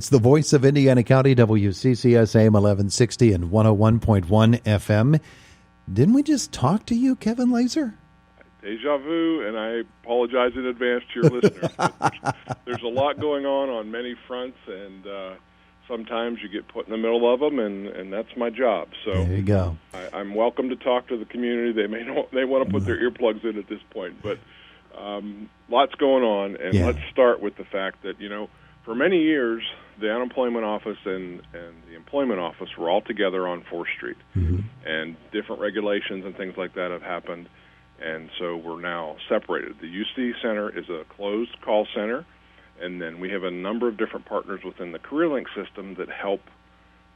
It's the voice of Indiana County, WCCS AM 1160 and 101.1 FM. Didn't we just talk to you, Kevin Lazor? Deja vu, and I apologize in advance to your listeners. There's a lot going on many fronts, and sometimes you get put in the middle of them, and that's my job. So there you go. I'm welcome to talk to the community. They want to put their earplugs in at this point, but lots going on, and let's start with the fact that, for many years, the unemployment office and the employment office were all together on 4th Street, and different regulations and things like that have happened, and so we're now separated. The UC Center is a closed call center, and then we have a number of different partners within the Careerlink system that help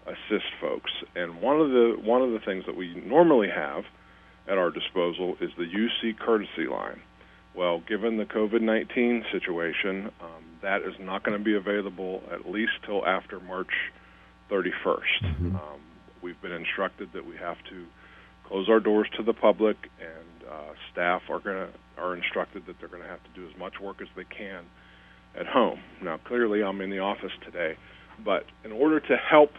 assist folks. And one of the things that we normally have at our disposal is the UC Courtesy Line. Well, given the COVID-19 situation, that is not going to be available at least till after March 31st. We've been instructed that we have to close our doors to the public, and staff are instructed that they're going to have to do as much work as they can at home. Now, clearly, I'm in the office today, but in order to help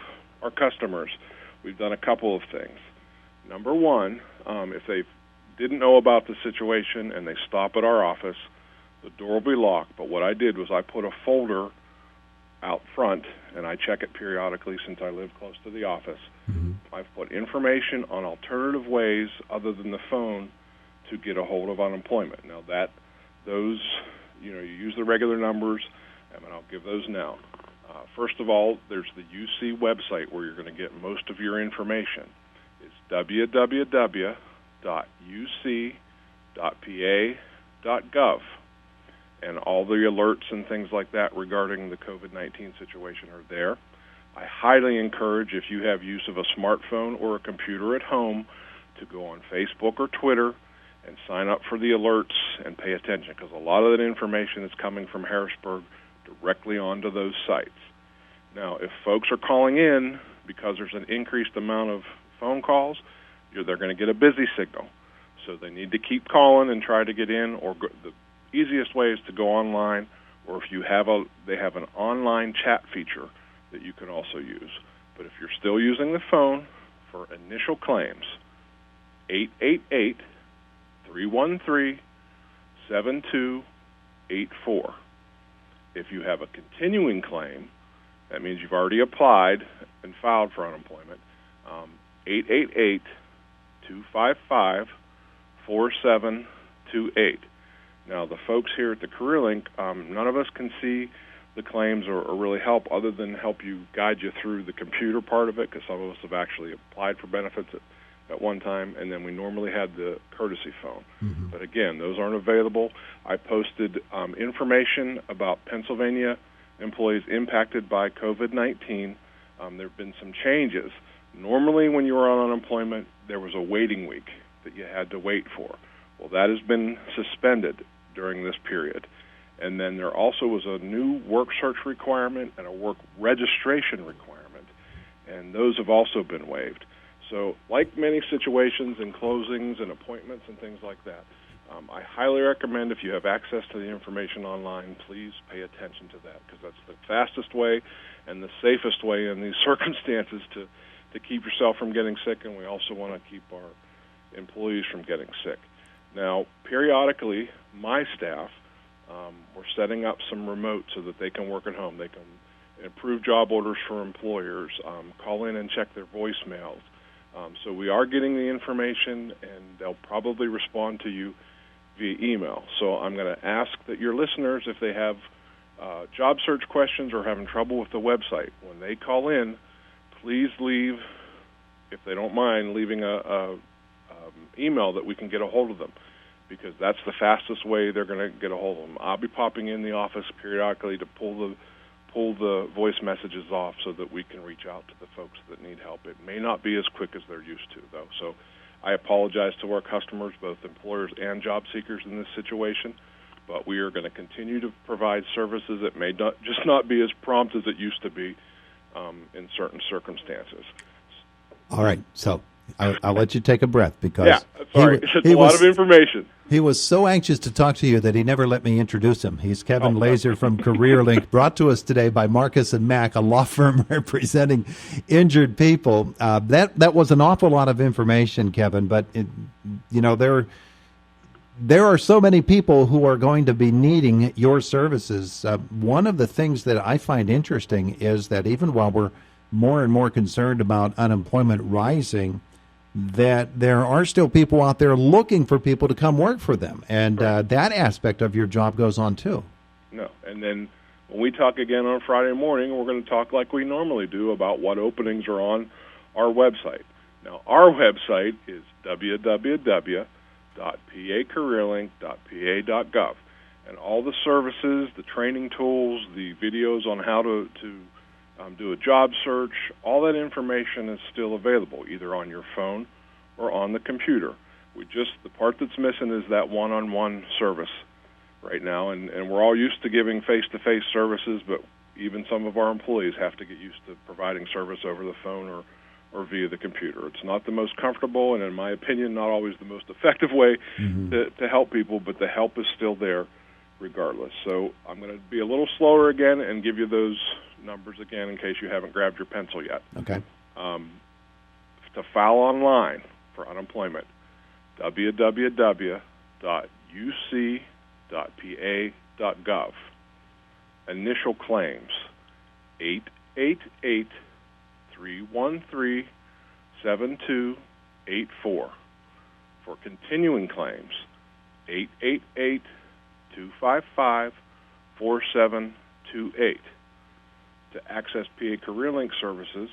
our customers, we've done a couple of things. Number one, if they didn't know about the situation and they stop at our office, the door will be locked. But what I did was I put a folder out front, and I check it periodically since I live close to the office. I've put information on alternative ways other than the phone to get a hold of unemployment. Now, those, you use the regular numbers, and I'll give those now. First of all, there's the UC website where you're going to get most of your information. It's www.uc.pa.gov. And all the alerts and things like that regarding the COVID-19 situation are there. I highly encourage, if you have use of a smartphone or a computer at home, to go on Facebook or Twitter and sign up for the alerts and pay attention, because a lot of that information is coming from Harrisburg directly onto those sites. Now, if folks are calling in because there's an increased amount of phone calls, they're going to get a busy signal. So they need to keep calling and try to get in, or the easiest way is to go online, or if you have they have an online chat feature that you can also use. But if you're still using the phone for initial claims, 888-313-7284. If you have a continuing claim, that means you've already applied and filed for unemployment, 888-255-4728. Now, the folks here at the Careerlink, none of us can see the claims or really help other than help you, guide you through the computer part of it, because some of us have actually applied for benefits at one time, and then we normally had the courtesy phone. But again, those aren't available. I posted information about Pennsylvania employees impacted by COVID-19. There have been some changes. Normally, when you were on unemployment, there was a waiting week that you had to wait for. Well, that has been suspended during this period. And then there also was a new work search requirement and a work registration requirement, and those have also been waived. So like many situations and closings and appointments and things like that, I highly recommend, if you have access to the information online, please pay attention to that, because that's the fastest way and the safest way in these circumstances to keep yourself from getting sick, and we also want to keep our employees from getting sick. Now, periodically, my staff, we're setting up some remote so that they can work at home. They can approve job orders for employers, call in and check their voicemails. So we are getting the information, and they'll probably respond to you via email. So I'm going to ask that your listeners, if they have job search questions or having trouble with the website, when they call in, please leave, if they don't mind, leaving a email that we can get a hold of them, because that's the fastest way they're going to get a hold of them. I'll be popping in the office periodically to pull the voice messages off so that we can reach out to the folks that need help. It may not be as quick as they're used to, though. So I apologize to our customers, both employers and job seekers, in this situation, but we are going to continue to provide services. It may not be as prompt as it used to be in certain circumstances. All right. So I'll let you take a breath because yeah, sorry, it's a lot of information. He was so anxious to talk to you that he never let me introduce him. He's Kevin Lazor from CareerLink, brought to us today by Marcus and Mack, a law firm representing injured people. That was an awful lot of information, Kevin, but there are so many people who are going to be needing your services. One of the things that I find interesting is that even while we're more and more concerned about unemployment rising, that there are still people out there looking for people to come work for them. And that aspect of your job goes on, too. No. And then when we talk again on Friday morning, we're going to talk like we normally do about what openings are on our website. Now, our website is www.pacareerlink.pa.gov. And all the services, the training tools, the videos on how to do a job search, all that information is still available, either on your phone or on the computer. The part that's missing is that one-on-one service right now, and we're all used to giving face-to-face services, but even some of our employees have to get used to providing service over the phone or via the computer. It's not the most comfortable, and in my opinion, not always the most effective way to help people, but the help is still there regardless. So I'm going to be a little slower again and give you those numbers again in case you haven't grabbed your pencil yet. Okay. To file online for unemployment, www.uc.pa.gov. Initial claims, 888-313-7284. For continuing claims, 888-255-4728. To access PA CareerLink services,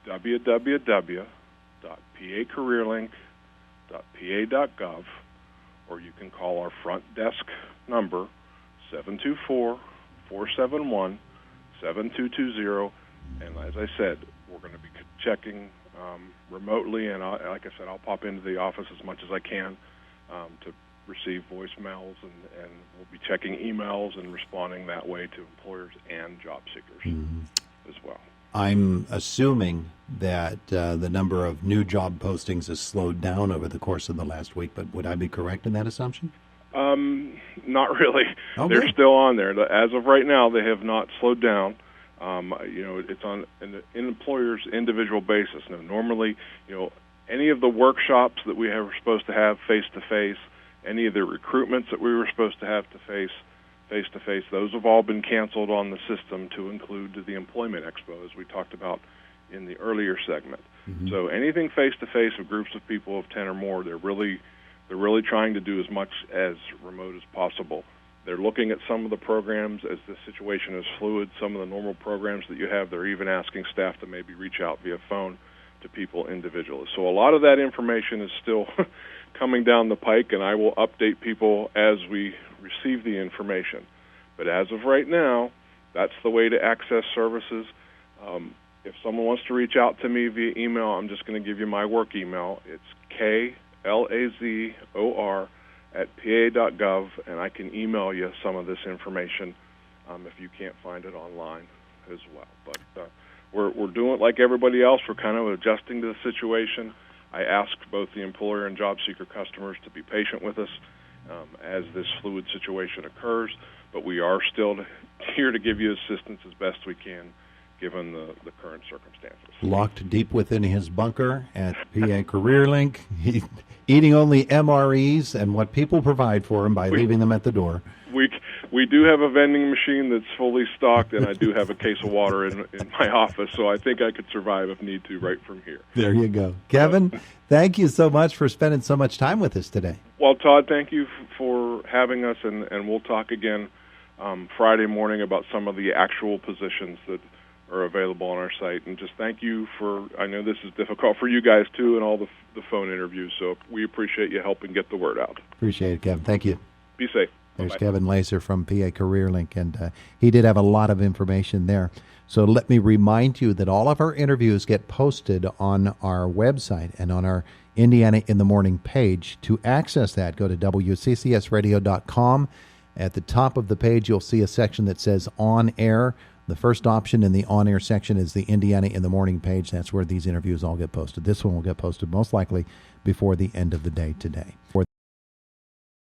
www.pacareerlink.pa.gov, or you can call our front desk number, 724-471-7220. And as I said, we're going to be checking remotely, and like I said, I'll pop into the office as much as I can to receive voicemails, and we'll be checking emails and responding that way to employers and job seekers as well. I'm assuming that the number of new job postings has slowed down over the course of the last week, but would I be correct in that assumption? Not really. Okay. They're still on there. As of right now, they have not slowed down. It's on an employer's individual basis. Now, normally, any of the workshops that we were supposed to have face-to-face, any of the recruitments that we were supposed to have face-to-face, those have all been canceled on the system to include the Employment Expo, as we talked about in the earlier segment. So anything face-to-face with groups of people of 10 or more, they're really trying to do as much as remote as possible. They're looking at some of the programs as the situation is fluid. Some of the normal programs that you have, they're even asking staff to maybe reach out via phone to people individually. So a lot of that information is still coming down the pike, and I will update people as we receive the information. But as of right now, that's the way to access services. If someone wants to reach out to me via email, I'm just going to give you my work email. It's klazor@pa.gov, and I can email you some of this information if you can't find it online as well. But we're doing it like everybody else. We're kind of adjusting to the situation. I ask both the employer and job seeker customers to be patient with us as this fluid situation occurs, but we are still here to give you assistance as best we can given the current circumstances. Locked deep within his bunker at PA CareerLink, eating only MREs and what people provide for him by leaving them at the door. We do have a vending machine that's fully stocked, and I do have a case of water in my office, so I think I could survive if need to right from here. There you go. Kevin, thank you so much for spending so much time with us today. Well, Todd, thank you for having us, and we'll talk again Friday morning about some of the actual positions that are available on our site. And just thank you I know this is difficult for you guys, too, and all the phone interviews, so we appreciate you helping get the word out. Appreciate it, Kevin. Thank you. Be safe. There's Bye-bye. Kevin Lazor from PA CareerLink, and he did have a lot of information there. So let me remind you that all of our interviews get posted on our website and on our Indiana in the Morning page. To access that, go to WCCSradio.com. At the top of the page, you'll see a section that says On Air. The first option in the on-air section is the Indiana in the Morning page. That's where these interviews all get posted. This one will get posted most likely before the end of the day today.